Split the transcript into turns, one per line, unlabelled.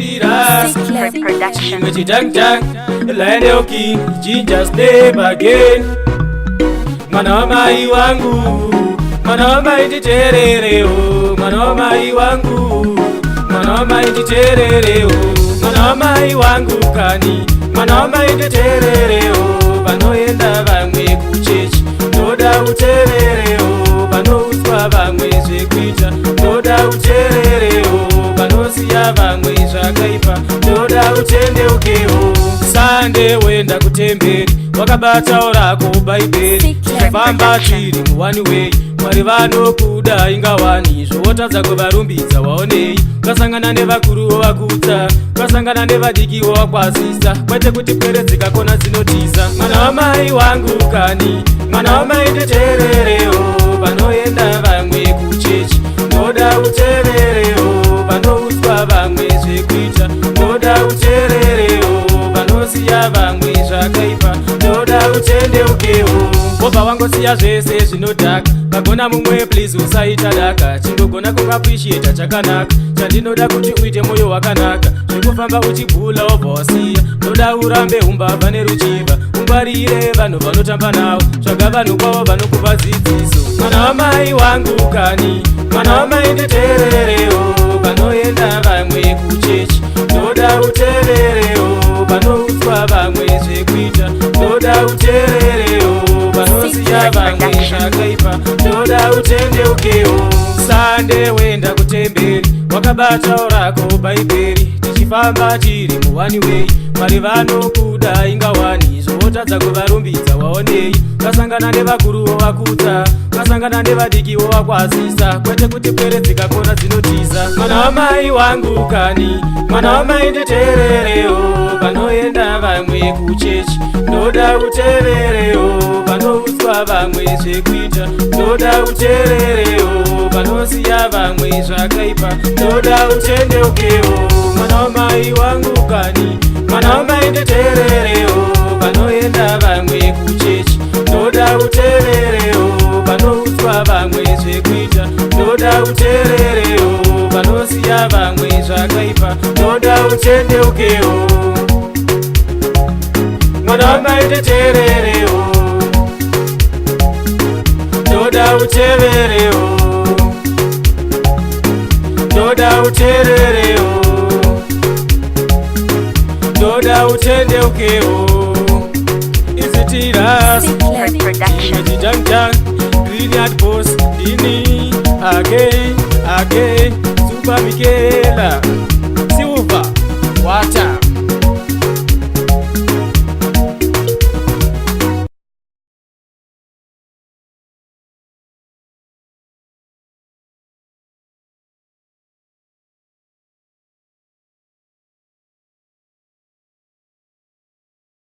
Tiras
Production.
With dang dang Laneoki Jinja step again Manoma iwangu Manoma ititerere o Manoma iwangu Manoma ititerere o Manoma iwangu kani Manoma ititerere o Panoenda vamwe kuchechi Noda uterere o Panouswa vamwe zvekuita Noda uterere o Panosiya vamwe zvakaipa Noda utendeukewo Sande wenda kutemberi Wakabata orako bhaibheri Tichafamba tiri muwani way Mwari vanokuda ingawani Zvotadza kuvarumbidza waonei Ukasangana nevakuru vakudza Ukasangana nevadiki wakwasisa Kwete kuti pwere dzikakona dzinotiza Mwana wamai wangu kani Mwana wamai nditererewo Panoenda vamwe kuchechi Noda utererewo Panouswa vamwe zvekuita Noda utererewo Panosiya vamwe zvakaipa Noda utendeukewo Bobha wangosiya zvese zvinodhaka Pagona mumwe please usaita daka Chindogona kungapreciata chakanaka Chandinoda kuti uite moyo wakanaka Zvekufamba uchibhula wobva wasiya Noda urambe umbavha neruchiva Ungwarire vanhu vanotamba navo Tsvaga vanhu kwavo vanokupa dzidziso Mwana wamai wangu kani Mwana wamai nditererewo Panoenda vamwe kuchechi Noda utererewo Panouswa vamwe zvekuita Noda utererewo Panosiya vamwe zvakaipa Noda utendeukewo Sande wenda kutemberi Wakabata orako bhaibheri Tichifamba tiri muwani way Mwari vanokuda ingawani Zvotadza kuvarumbidza waonei Ukasangana nevakuru vakudza Ukasangana nevadiki vakwasisa Kwete kuti pwere dzikakona dzinotiza Mwana wamai wangu kani Mwana wamai nditererewo Panoenda vamwe kuchechi Noda utererewo Panouswa vamwe zvekuita Noda utererewo Panosiya vamwe zvakaipa Noda utendeukewo Mwana wamai wangu kani Mwana wamai nditererewo Panoenda vamwe kuchechi Noda utererewo Panouswa vamwe zvekuita Noda utererewo Panosiya vamwe zvakaipa Noda utendeukewo Mwana wamai nditererewo Noda utererewo Noda utererewo Noda utendeukewo Tiras
Production.
Dang dang Green Yard Boss Dini Again Super Michaela